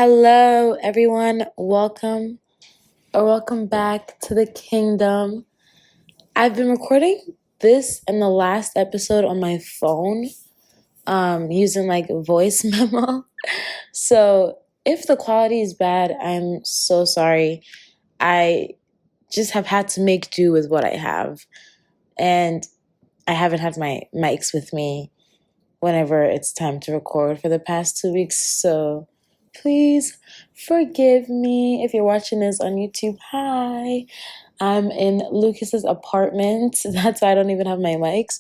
Hello, everyone. Welcome back to the kingdom. I've been recording this and the last episode on my phone, using like voice memo. So if the quality is bad, I'm so sorry. I just have had to make do with what I have, and I haven't had my mics with me whenever it's time to record for the past 2 weeks. So please forgive me if you're watching this on YouTube. Hi. I'm in Lucas's apartment. That's why I don't even have my mics.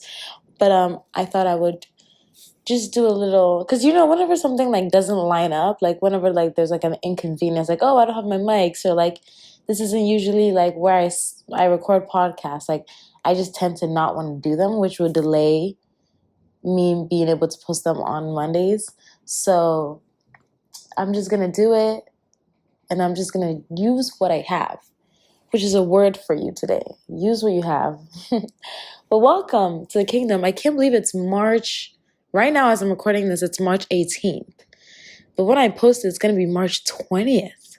But I thought I would just do a little, because whenever something like doesn't line up, like whenever like there's like an inconvenience, like, oh, I don't have my mics, or like this isn't usually like where I record podcasts, like I just tend to not want to do them, which would delay me being able to post them on Mondays. So I'm just going to do it, and I'm just going to use what I have, which is a word for you today. Use what you have. But welcome to the kingdom. I can't believe it's March. Right now, as I'm recording this, it's March 18th. But when I post it, it's going to be March 20th,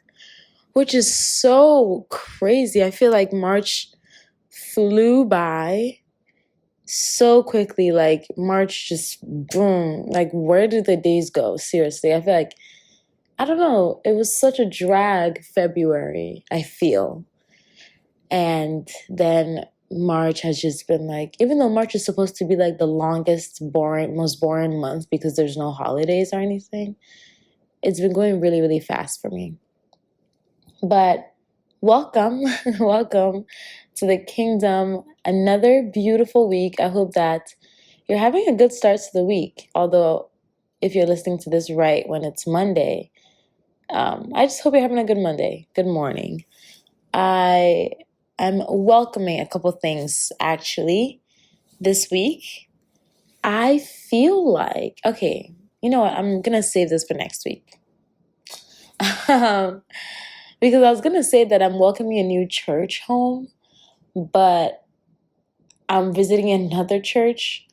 which is so crazy. I feel like March flew by so quickly. Like March just boom. Like, where did the days go? Seriously, I feel like, I don't know. It was such a drag February, I feel. And then March has just been like, even though March is supposed to be like the longest, most boring month because there's no holidays or anything, it's been going really, really fast for me. But welcome, welcome to the kingdom. Another beautiful week. I hope that you're having a good start to the week. Although, if you're listening to this right when it's Monday, I just hope you're having a good Monday. Good morning. I'm welcoming a couple things actually this week. I feel like, okay, you know what? I'm going to save this for next week. Because I was going to say that I'm welcoming a new church home, but I'm visiting another church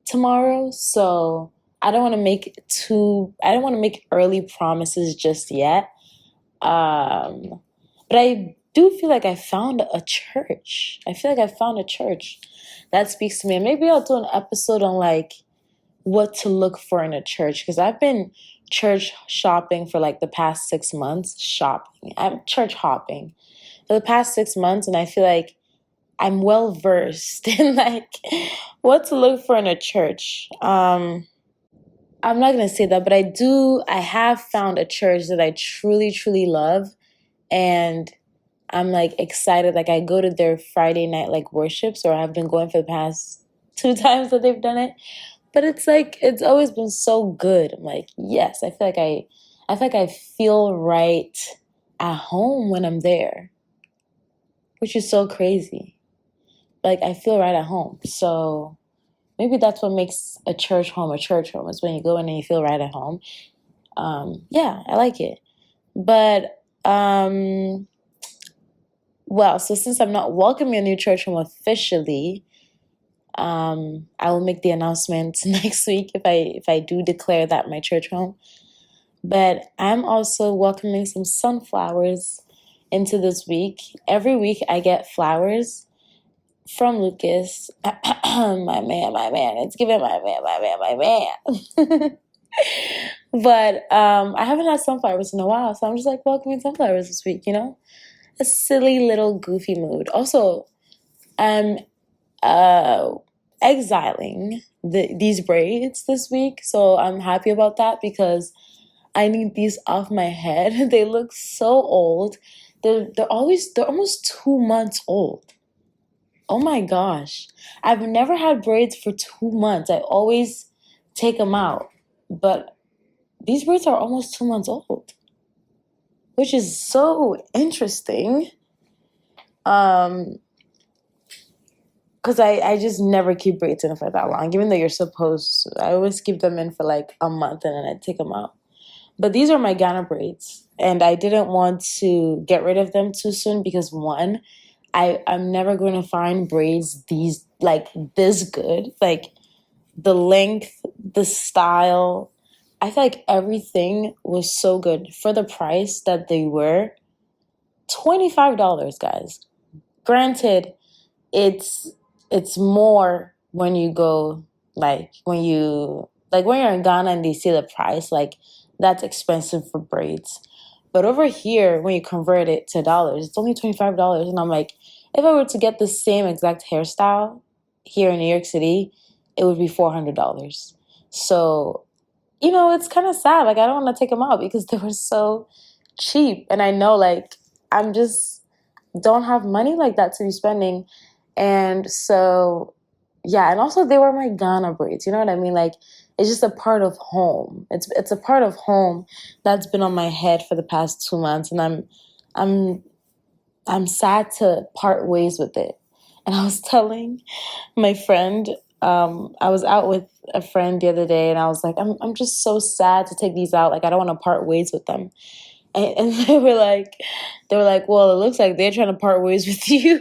tomorrow. So I don't want to make early promises just yet. But I do feel like I found a church. That speaks to me. And maybe I'll do an episode on like what to look for in a church, because I've been church shopping for like the past 6 months. I'm church hopping for the past 6 months, and I feel like I'm well versed in like what to look for in a church. I'm not gonna say that, but I have found a church that I truly, truly love, and I'm like excited. Like I go to their Friday night like worships, or I've been going for the past 2 times that they've done it. But it's like it's always been so good. I'm like, yes, I feel like I feel right at home when I'm there, which is so crazy. Like I feel right at home. So maybe that's what makes a church home, is when you go in and you feel right at home. Yeah, I like it. But well, so since I'm not welcoming a new church home officially, I will make the announcement next week if I do declare that my church home. But I'm also welcoming some sunflowers into this week. Every week I get flowers from Lucas. my man. It's giving my man. But I haven't had sunflowers in a while, so I'm just like welcoming sunflowers this week, A silly little goofy mood. Also, I'm exiling these braids this week, so I'm happy about that because I need these off my head. They look so old. They're almost 2 months old. Oh my gosh. I've never had braids for 2 months. I always take them out. But these braids are almost 2 months old, which is so interesting. Because I just never keep braids in for that long, even though you're supposed to. I always keep them in for like a month and then I take them out. But these are my Ghana braids, and I didn't want to get rid of them too soon because one, I'm never going to find braids this good. Like the length, the style, I feel like everything was so good for the price that they were. $25, guys. Granted, it's more when you go, when you're in Ghana and they see the price, that's expensive for braids. But over here, when you convert it to dollars, it's only $25. And I'm like, if I were to get the same exact hairstyle here in New York City, it would be $400. So, it's kind of sad. I don't want to take them out because they were so cheap. And I know, I'm just don't have money like that to be spending. And so, yeah. And also, they were my Ghana braids. You know what I mean? It's just a part of home. It's a part of home that's been on my head for the past 2 months, and I'm sad to part ways with it. And I was telling my friend, I was out with a friend the other day, and I was like, I'm just so sad to take these out. I don't want to part ways with them. And they were like, well, it looks like they're trying to part ways with you.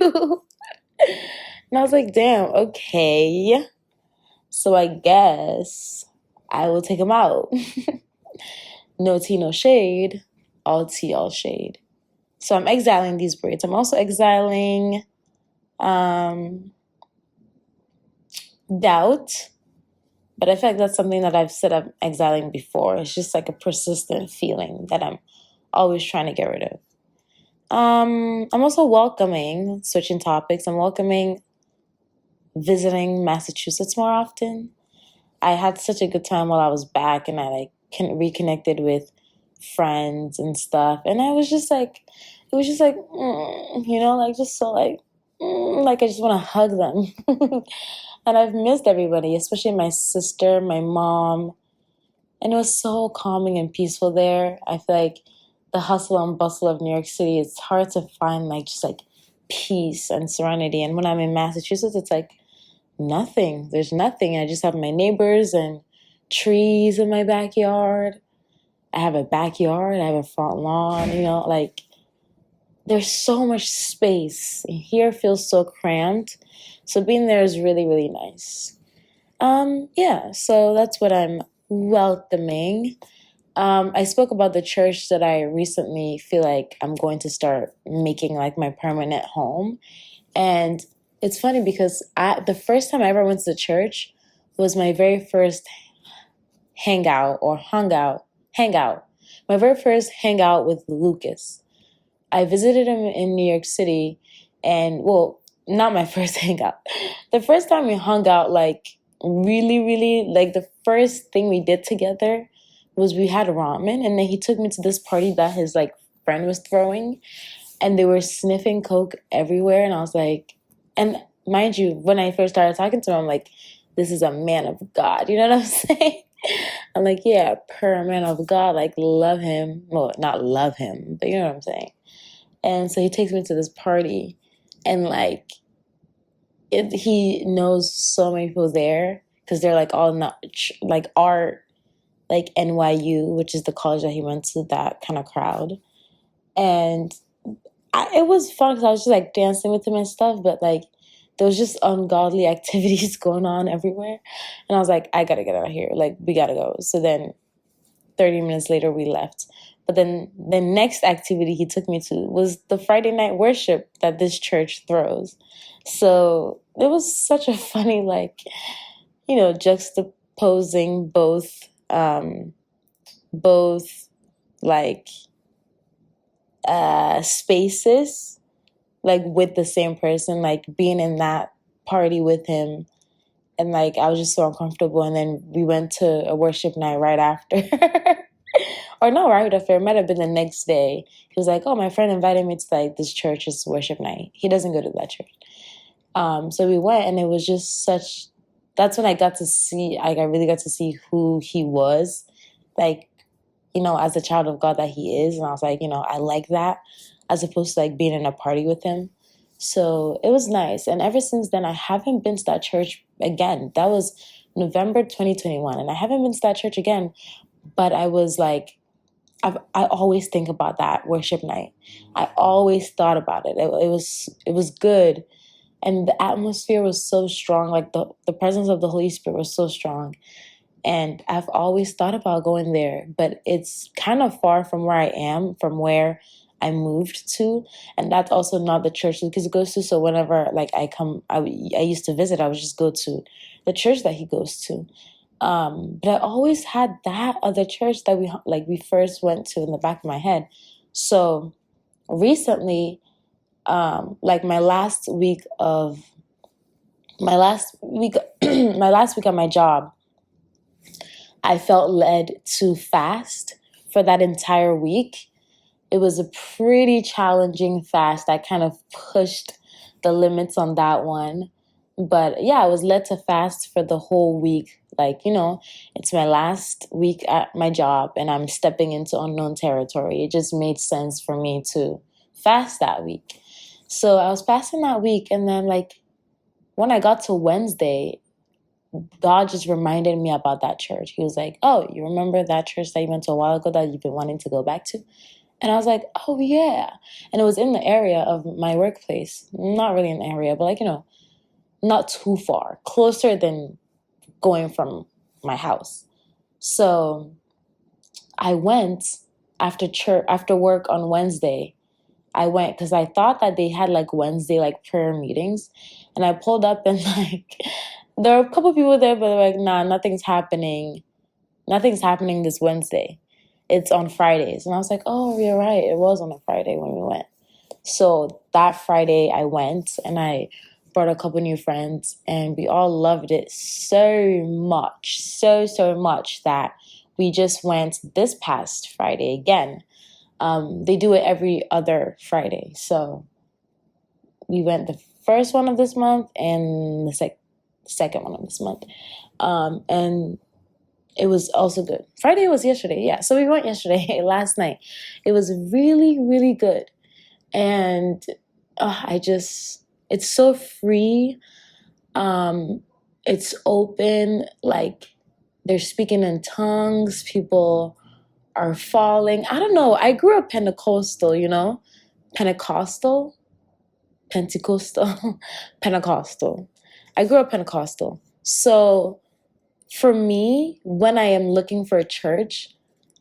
And I was like, damn, okay. So I guess I will take them out. No tea, no shade. All tea, all shade. So I'm exiling these braids. I'm also exiling doubt. But I feel like that's something that I've said I'm exiling before. It's just a persistent feeling that I'm always trying to get rid of. I'm also welcoming, switching topics, I'm welcoming visiting Massachusetts more often. I had such a good time while I was back, and I reconnected with friends and stuff. And I was just it was just just so I just want to hug them. And I've missed everybody, especially my sister, my mom. And it was so calming and peaceful there. I feel like the hustle and bustle of New York City, it's hard to find peace and serenity. And when I'm in Massachusetts, it's nothing. There's nothing. I just have my neighbors and trees in my backyard. I have a backyard. I have a front lawn, there's so much space. Here feels so cramped. So being there is really, really nice. Yeah, so that's what I'm welcoming. I spoke about the church that I recently feel like I'm going to start making my permanent home. And it's funny because the first time I ever went to the church was my very first hangout. My very first hangout with Lucas. I visited him in New York City, and not my first hangout. The first time we hung out, really, really, the first thing we did together was we had ramen, and then he took me to this party that his friend was throwing, and they were sniffing coke everywhere, and I was and mind you, when I first started talking to him, I'm this is a man of God, you know what I'm saying? I'm yeah, per man of God, love him. Well, not love him, but you know what I'm saying. And so he takes me to this party, and he knows so many people there because they're all not art, NYU, which is the college that he went to, that kind of crowd. And it was fun because I was just dancing with him and stuff, but there was just ungodly activities going on everywhere. And I was I gotta get out of here. We gotta go. So then 30 minutes later, we left. But then the next activity he took me to was the Friday night worship that this church throws. So it was such a funny, juxtaposing both spaces, with the same person, being in that party with him. And I was just so uncomfortable. And then we went to a worship night right after. Or not right after, it might have been the next day. He was oh, my friend invited me to this church's worship night. He doesn't go to that church. So we went, and it was just that's when I got to see, I really got to see who he was, as a child of God that he is. And I was I like that, as opposed to being in a party with him. So it was nice. And ever since then, I haven't been to that church again. That was November 2021. And I haven't been to that church again. But I was I always think about that worship night. I always thought about it. It was good. And the atmosphere was so strong. The presence of the Holy Spirit was so strong. And I've always thought about going there, but it's kind of far from where I am, from where I moved to. And that's also not the church because he goes to. So whenever like I used to visit, I would just go to the church that he goes to. But I always had that other church that we first went to in the back of my head. So recently, like my last week my last week at my job, I felt led to fast for that entire week. It was a pretty challenging fast. I kind of pushed the limits on that one. But yeah, I was led to fast for the whole week. Like, it's my last week at my job and I'm stepping into unknown territory. It just made sense for me to fast that week. So I was fasting that week, and then like when I got to Wednesday, God just reminded me about that church. He was like, "Oh, you remember that church that you went to a while ago that you've been wanting to go back to?" And I was like, "Oh, yeah." And it was in the area of my workplace. Not really in the area, but like, not too far. Closer than going from my house. So I went after work on Wednesday. I went because I thought that they had like Wednesday like prayer meetings. And I pulled up and like there were a couple people there, but they're like, "Nah, nothing's happening. Nothing's happening this Wednesday. It's on Fridays." And I was like, "Oh, you're right. It was on a Friday when we went." So that Friday I went and I brought a couple new friends and we all loved it so much, so much that we just went this past Friday again. They do it every other Friday. So we went the first one of this month and the second one of this month. And it was also good. Friday was yesterday. Yeah. So we went yesterday, last night. It was really, really good. And it's so free. It's open. Like they're speaking in tongues. People are falling. I don't know. I grew up Pentecostal, Pentecostal, Pentecostal, Pentecostal. I grew up Pentecostal. So for me, when I am looking for a church,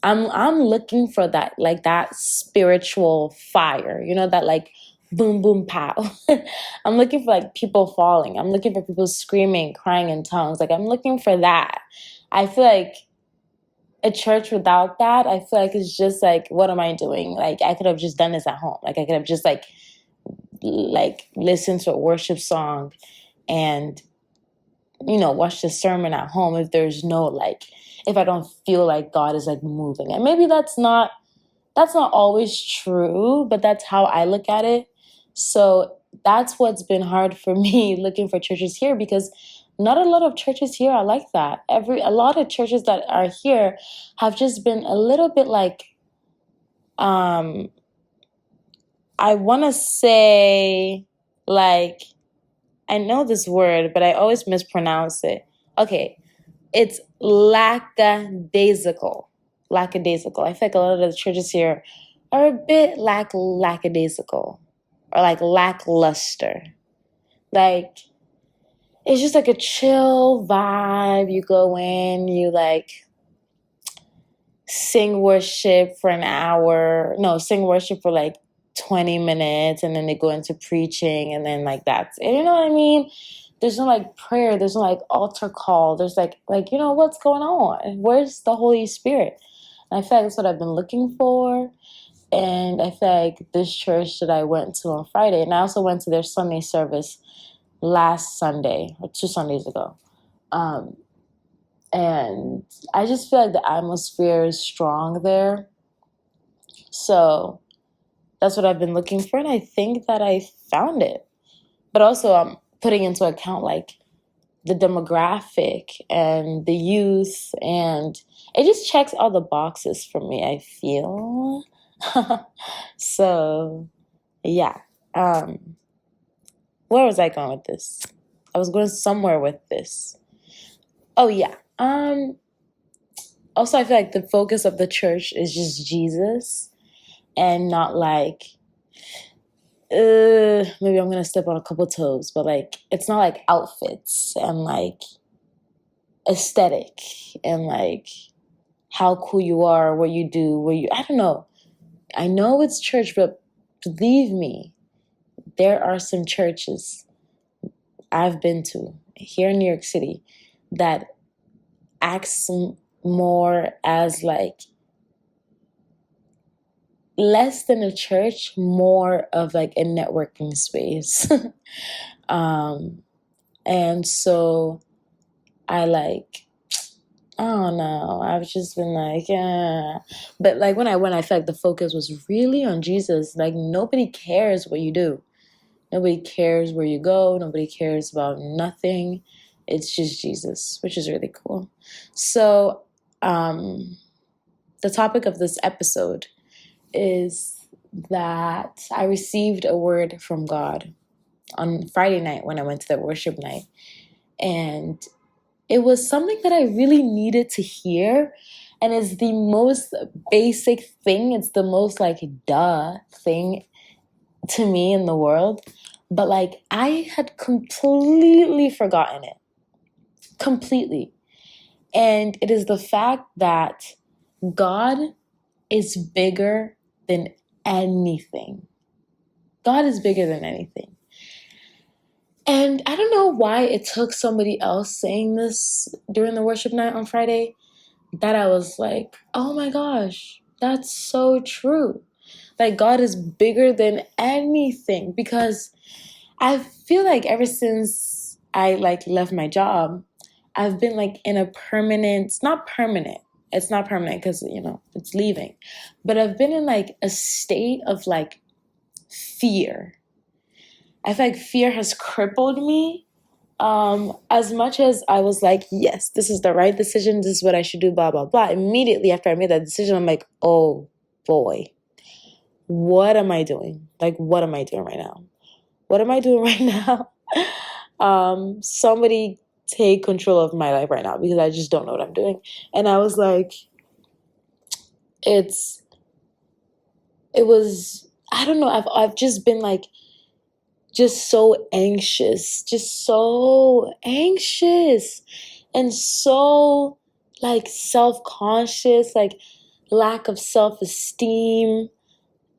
I'm looking for that, like that spiritual fire, that like boom, boom, pow. I'm looking for like people falling. I'm looking for people screaming, crying in tongues. Like I'm looking for that. I feel like a church without that, I feel like it's just like, what am I doing? Like I could have just done this at home. Like I could have just like listened to a worship song and watch the sermon at home if there's no if I don't feel like God is like moving. And maybe that's not always true, but that's how I look at it. So that's what's been hard for me looking for churches here, because not a lot of churches here are like that. A lot of churches that are here have just been a little bit like, I want to say like, I know this word, but I always mispronounce it. Okay, it's lackadaisical. Lackadaisical. I feel like a lot of the churches here are a bit lackadaisical or like lackluster. Like, it's just like a chill vibe. You go in, you like sing worship for an hour. No, sing worship for like 20 minutes, and then they go into preaching, and then like that's it. You know what I mean? There's no like prayer. There's no like altar call. There's like what's going on? Where's the Holy Spirit? And I feel like that's what I've been looking for. And I feel like this church that I went to on Friday, and I also went to their Sunday service last Sunday or 2 Sundays ago. And I just feel like the atmosphere is strong there. So that's what I've been looking for, and I think that I found it. But also I'm putting into account like the demographic and the youth, and it just checks all the boxes for me, I feel. So yeah. Where was I going with this? I was going somewhere with this. Oh yeah. Also I feel like the focus of the church is just Jesus, and not like maybe I'm gonna step on a couple toes, but like it's not like outfits and like aesthetic and like how cool you are, what you do, I don't know. I know it's church, but believe me, there are some churches I've been to here in New York City that acts more as like less than a church, more of like a networking space. And so I don't know. I've just been like, yeah. But like when I went, I felt like the focus was really on Jesus. Like nobody cares what you do. Nobody cares where you go. Nobody cares about nothing. It's just Jesus, which is really cool. So the topic of this episode is that I received a word from God on Friday night when I went to the worship night. And it was something that I really needed to hear. And it's the most basic thing. It's the most like duh thing to me in the world. But like I had completely forgotten it. Completely. And it is the fact that God is bigger than anything. God is bigger than anything. And I don't know why it took somebody else saying this during the worship night on Friday that I was like, oh my gosh, that's so true. Like God is bigger than anything, because I feel like ever since I like left my job, I've been like in a permanent, it's not permanent because, you know, it's leaving, but I've been in like a state of like fear. I feel like fear has crippled me. As much as I was like, yes, this is the right decision, this is what I should do, blah, blah, blah. Immediately after I made that decision, I'm like, oh boy, what am I doing? Like, what am I doing right now? What am I doing right now? Somebody take control of my life right now, because I just don't know what I'm doing. And I was like, I don't know, I've just been like, just so anxious and so like self-conscious, like lack of self-esteem,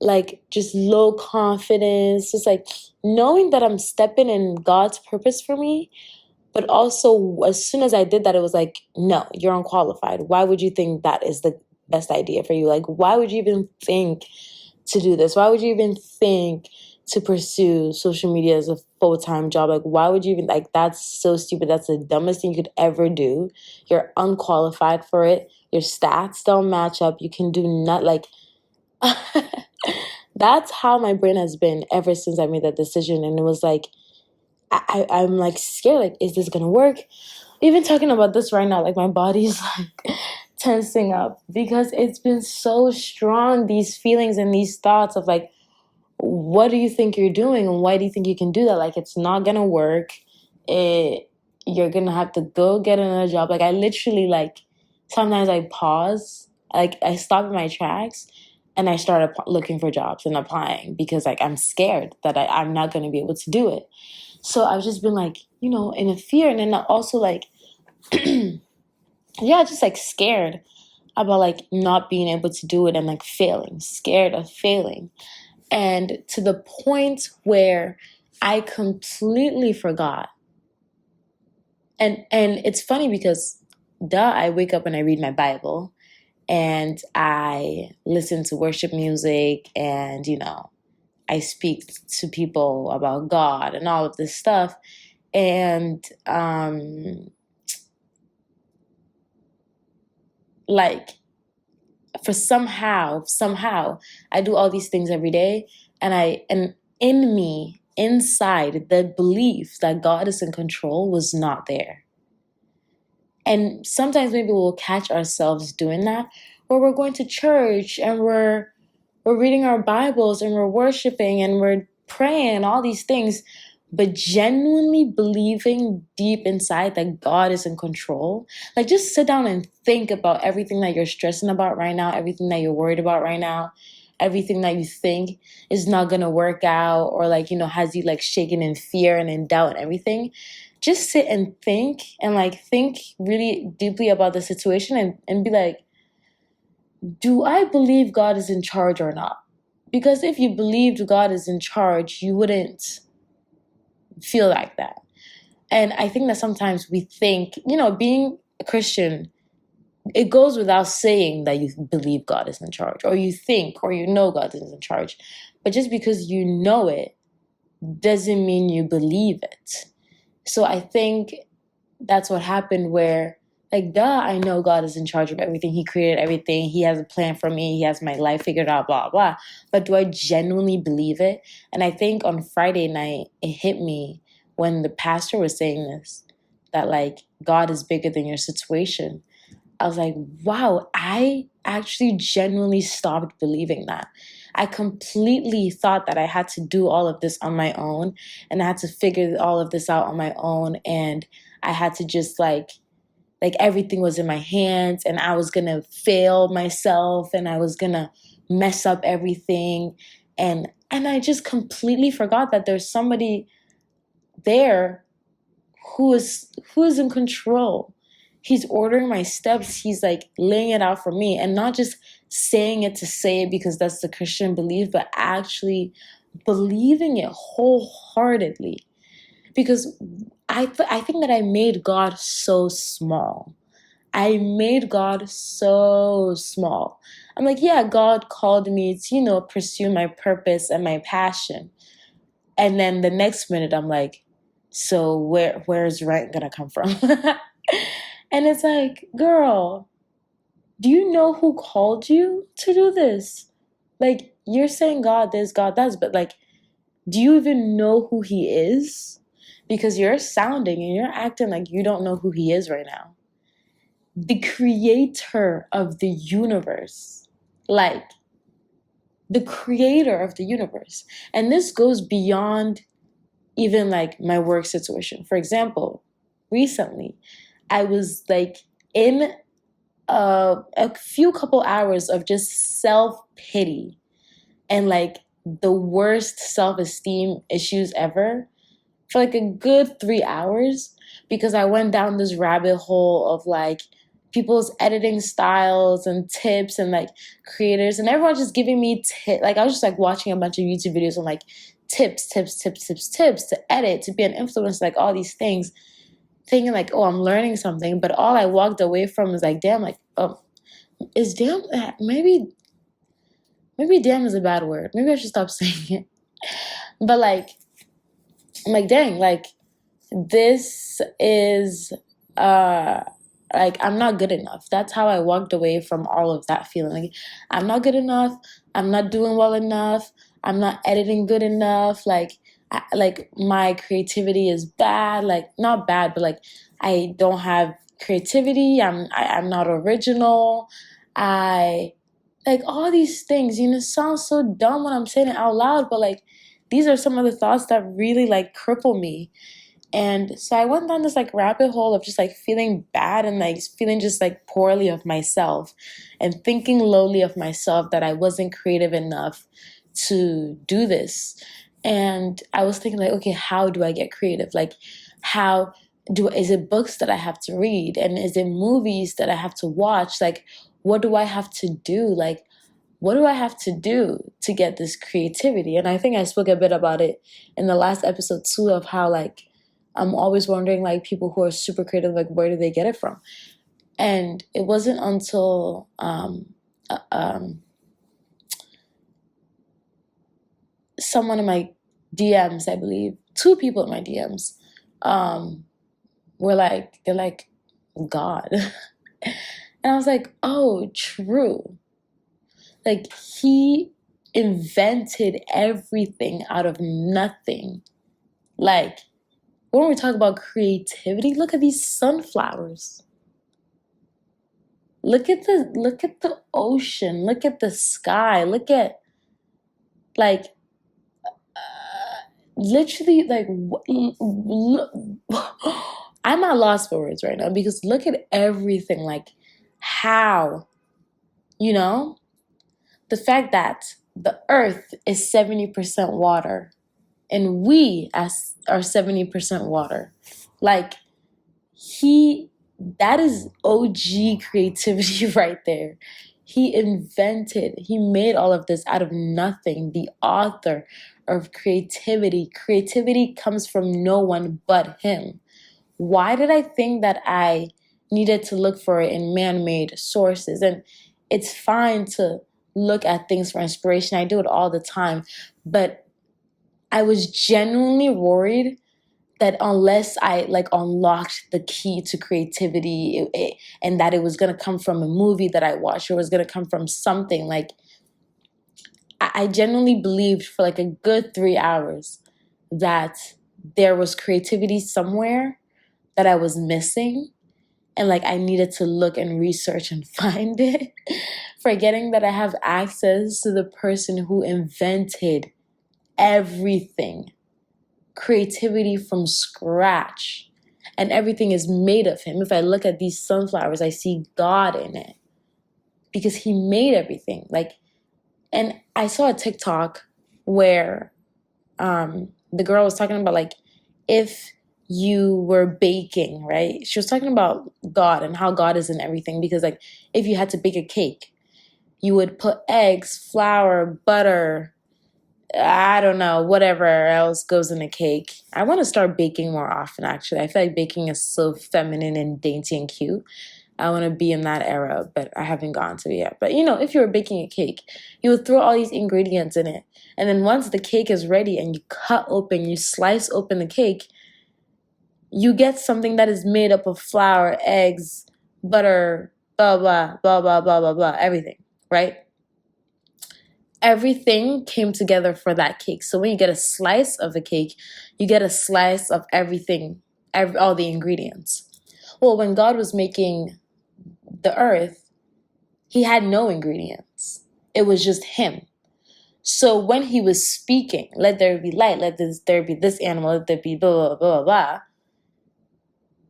like just low confidence, just like knowing that I'm stepping in God's purpose for me. But also as soon as I did that, it was like, no, you're unqualified. Why would you think that is the best idea for you? Like, why would you even think to do this? Why would you even think to pursue social media as a full-time job? Like, why would you even, like, that's so stupid. That's the dumbest thing you could ever do. You're unqualified for it. Your stats don't match up. You can do not, like, that's how my brain has been ever since I made that decision. And it was like, I'm like scared, like, is this gonna work? Even talking about this right now, like my body's like tensing up, because it's been so strong, these feelings and these thoughts of like, what do you think you're doing and why do you think you can do that? Like, it's not gonna work. You're gonna have to go get another job. Like, I literally, like, sometimes I pause, like I stop in my tracks and I start looking for jobs and applying, because like I'm scared that I'm not gonna be able to do it. So I've just been like, you know, in a fear, and then also like yeah, just like scared about like not being able to do it and like failing, scared of failing. And to the point where I completely forgot. And it's funny because I wake up and I read my Bible and I listen to worship music, and, you know, I speak to people about God and all of this stuff. And like, for somehow I do all these things every day, and in me, inside, the belief that God is in control was not there. And sometimes maybe we'll catch ourselves doing that, where we're going to church and we're reading our Bibles and we're worshiping and we're praying and all these things, but genuinely believing deep inside that God is in control. Like, just sit down and think about everything that you're stressing about right now, everything that you're worried about right now, everything that you think is not going to work out, or like, you know, has you like shaking in fear and in doubt and everything. just sit and think and like think really deeply about the situation and be like, do I believe God is in charge or not? Because if you believed God is in charge, you wouldn't feel like that. And I think that sometimes we think, being a Christian, it goes without saying that you believe God is in charge, or you think, or God is in charge. But just because you know it doesn't mean you believe it. So I think that's what happened where, like, duh, I know God is in charge of everything. He created everything. He has a plan for me. He has my life figured out, blah, blah. But do I genuinely believe it? And I think on Friday night, it hit me when the pastor was saying this, that, like, God is bigger than your situation. I was like, wow, I actually genuinely stopped believing that. I completely thought that I had to do all of this on my own, and I had to figure all of this out on my own, and I had to just like everything was in my hands, and I was gonna fail myself, and I was gonna mess up everything. And I just completely forgot that there's somebody there who is in control. He's ordering my steps. He's like laying it out for me, and not just saying it to say it because that's the Christian belief, but actually believing it wholeheartedly. Because I think that I made God so small. I made God so small. I'm like, yeah, God called me to, pursue my purpose and my passion. And then the next minute I'm like, so where's rent gonna come from? And it's like, girl, do you know who called you to do this? Like, you're saying God this, God that, but like, do you even know who he is? Because you're sounding and you're acting like you don't know who he is right now. The creator of the universe. Like, the creator of the universe. And this goes beyond even like my work situation. For example, recently, I was like in a few couple hours of just self-pity and like the worst self-esteem issues ever for like a good 3 hours, because I went down this rabbit hole of like people's editing styles and tips and like creators, and everyone just giving me tips. Like, I was just like watching a bunch of YouTube videos on like tips to edit, to be an influencer, like all these things, thinking like, oh, I'm learning something. But all I walked away from is like, damn, like, oh, is damn, maybe damn is a bad word. Maybe I should stop saying it. But like, I'm like, dang, like, this is like, I'm not good enough. That's how I walked away from all of that feeling. Like, I'm not good enough. I'm not doing well enough. I'm not editing good enough. Like, like my creativity is bad. Like, not bad, but like I don't have creativity. I'm not original. I like all these things. It sounds so dumb when I'm saying it out loud, but like these are some of the thoughts that really like cripple me. And so I went down this like rabbit hole of just like feeling bad and like feeling just like poorly of myself and thinking lowly of myself, that I wasn't creative enough to do this. And I was thinking like, okay, how do I get creative? Like, is it books that I have to read? And is it movies that I have to watch? Like, what do I have to do? Like, what do I have to do to get this creativity? And I think I spoke a bit about it in the last episode too, of how like, I'm always wondering, like, people who are super creative, like, where do they get it from? And it wasn't until someone in my DMs, I believe, 2 people in my DMs, they're like, God. And I was like, oh, true. Like, he invented everything out of nothing. Like, when we talk about creativity, look at these sunflowers. Look at the ocean. Look at the sky. Look at like literally like I'm at loss for words right now, because look at everything. Like, how, the fact that the earth is 70% water and we are 70% water. Like, that is OG creativity right there. He made all of this out of nothing. The author of creativity. Creativity comes from no one but him. Why did I think that I needed to look for it in man-made sources? And it's fine to look at things for inspiration. I do it all the time. But I was genuinely worried that unless I like unlocked the key to creativity and that it was going to come from a movie that I watched, or it was going to come from something, like I genuinely believed for like a good 3 hours that there was creativity somewhere that I was missing, and like I needed to look and research and find it, forgetting that I have access to the person who invented everything, creativity from scratch, and everything is made of him. If I look at these sunflowers, I see God in it because he made everything. Like, and I saw a TikTok where the girl was talking about, like, if you were baking, right? She was talking about God and how God is in everything, because like if you had to bake a cake, you would put eggs, flour, butter, I don't know, whatever else goes in a cake. I want to start baking more often, actually. I feel like baking is so feminine and dainty and cute. I want to be in that era, but I haven't gotten to it yet. But, if you were baking a cake, you would throw all these ingredients in it. And then once the cake is ready and you slice open the cake, you get something that is made up of flour, eggs, butter, blah, blah, blah, blah, blah, blah, blah, everything, right? Everything came together for that cake. So when you get a slice of a cake, you get a slice of everything, all the ingredients. Well, when God was making the earth, he had no ingredients. It was just him. So when he was speaking, let there be light, there be this animal, let there be blah, blah, blah, blah,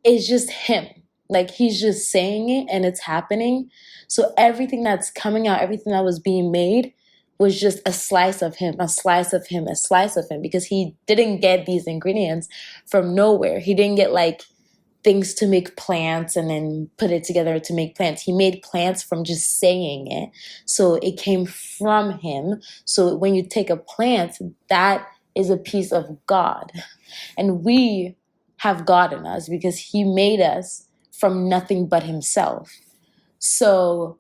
it's just him. Like, he's just saying it and it's happening. So everything that's coming out, everything that was being made was just a slice of him, a slice of him, a slice of him, because he didn't get these ingredients from nowhere. He didn't get like things to make plants and then put it together to make plants. He made plants from just saying it. So it came from him. So when you take a plant, that is a piece of God. And we have God in us because he made us from nothing but himself. So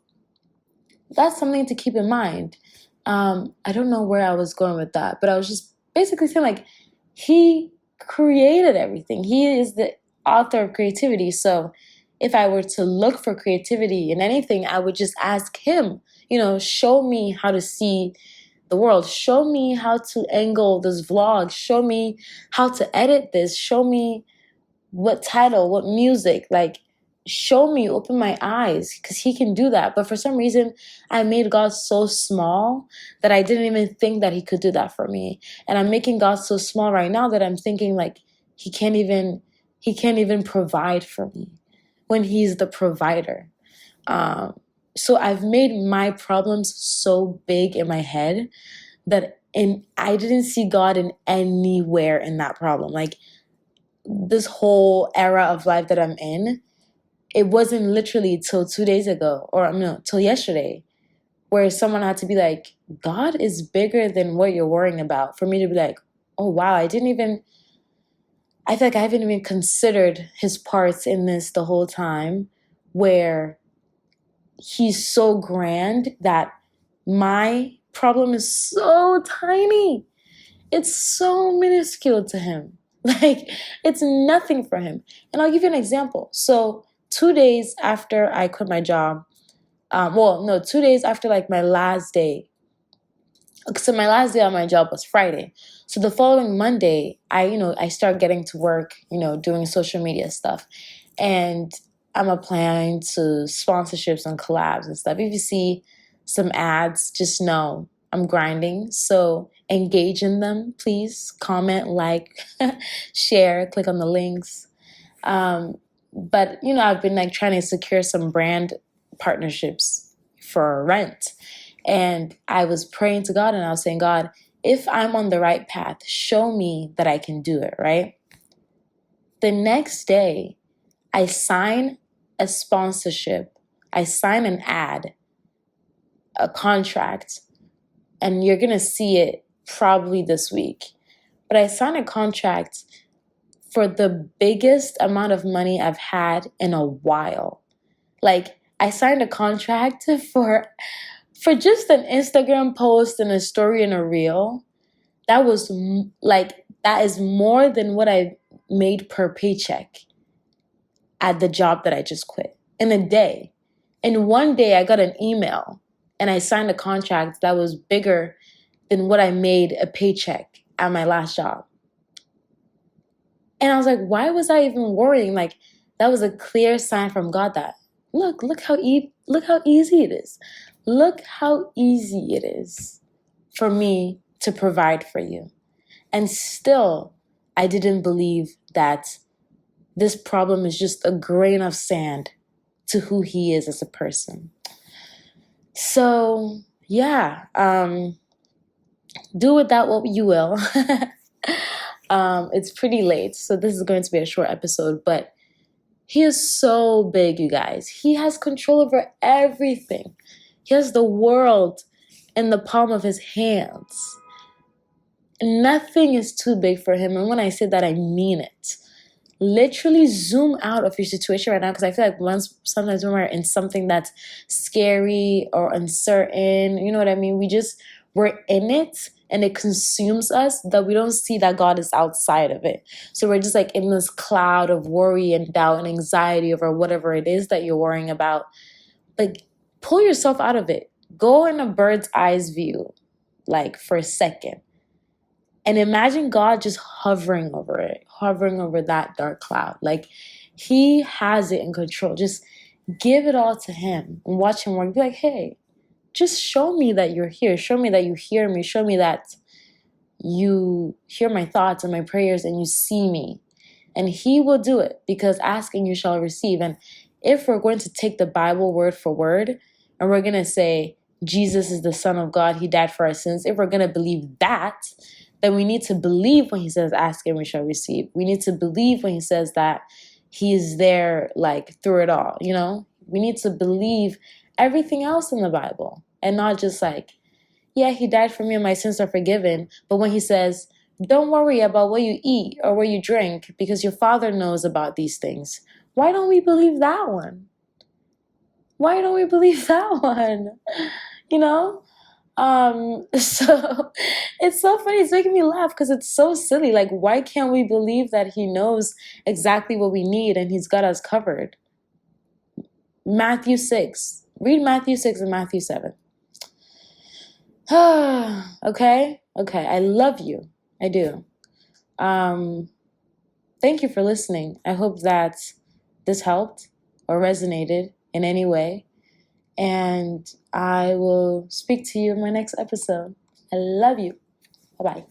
that's something to keep in mind. I don't know where I was going with that, but I was just basically saying, like, he created everything. He is the author of creativity. So if I were to look for creativity in anything, I would just ask him, show me how to see the world. Show me how to angle this vlog. Show me how to edit this. Show me what title, what music, like, show me, open my eyes, because he can do that. But for some reason, I made God so small that I didn't even think that he could do that for me. And I'm making God so small right now that I'm thinking, like, he can't even provide for me when he's the provider. So I've made my problems so big in my head that I didn't see God in anywhere in that problem. Like, this whole era of life that I'm in, it wasn't literally till 2 days ago, or no, till yesterday, where someone had to be like, God is bigger than what you're worrying about, for me to be like, oh wow, I feel like I haven't even considered his parts in this the whole time, where he's so grand that my problem is so tiny. It's so minuscule to him. Like, it's nothing for him. And I'll give you an example. So 2 days after I quit my job, 2 days after like my last day. So my last day on my job was Friday. So the following Monday, I start getting to work, doing social media stuff. And I'm applying to sponsorships and collabs and stuff. If you see some ads, just know I'm grinding. So engage in them, please. Comment, like, share, click on the links. But, I've been like trying to secure some brand partnerships for rent. And I was praying to God and I was saying, God, if I'm on the right path, show me that I can do it, right? The next day, I sign a sponsorship. I sign an ad, a contract, and you're going to see it probably this week. But I signed a contract for the biggest amount of money I've had in a while. Like, I signed a contract for just an Instagram post and a story and a reel. That was that is more than what I made per paycheck at the job that I just quit in a day. In one day, I got an email and I signed a contract that was bigger than what I made a paycheck at my last job. And I was like, why was I even worrying? Like, that was a clear sign from God that, look how easy it is. Look how easy it is for me to provide for you. And still, I didn't believe that this problem is just a grain of sand to who he is as a person. So, yeah, do with that what you will. It's pretty late, so this is going to be a short episode, but he is so big, you guys. He has control over everything. He has the world in the palm of his hands. Nothing is too big for him. And when I say that, I mean it. Literally zoom out of your situation right now, because I feel like sometimes when we're in something that's scary or uncertain, you know what I mean? We're in it and it consumes us, that we don't see that God is outside of it. So we're just like in this cloud of worry and doubt and anxiety over whatever it is that you're worrying about. Like, pull yourself out of it. Go in a bird's eyes view, like for a second. And imagine God just hovering over it, hovering over that dark cloud. Like, he has it in control. Just give it all to him and watch him work. Be like, hey, just show me that you're here. Show me that you hear me. Show me that you hear my thoughts and my prayers and you see me. And he will do it, because asking you shall receive. And if we're going to take the Bible word for word and we're going to say Jesus is the Son of God, he died for our sins, if we're going to believe that, then we need to believe when he says, ask and we shall receive. We need to believe when he says that he is there, like, through it all, you know? We need to believe everything else in the Bible and not just like, yeah, he died for me and my sins are forgiven. But when he says, don't worry about what you eat or what you drink because your Father knows about these things. Why don't we believe that one? Why don't we believe that one? You know? So it's so funny. It's making me laugh because it's so silly. Like, why can't we believe that he knows exactly what we need and he's got us covered? Matthew 6. Read Matthew 6 and Matthew 7. Okay. I love you. I do. Thank you for listening. I hope that this helped or resonated in any way. And I will speak to you in my next episode. I love you. Bye-bye.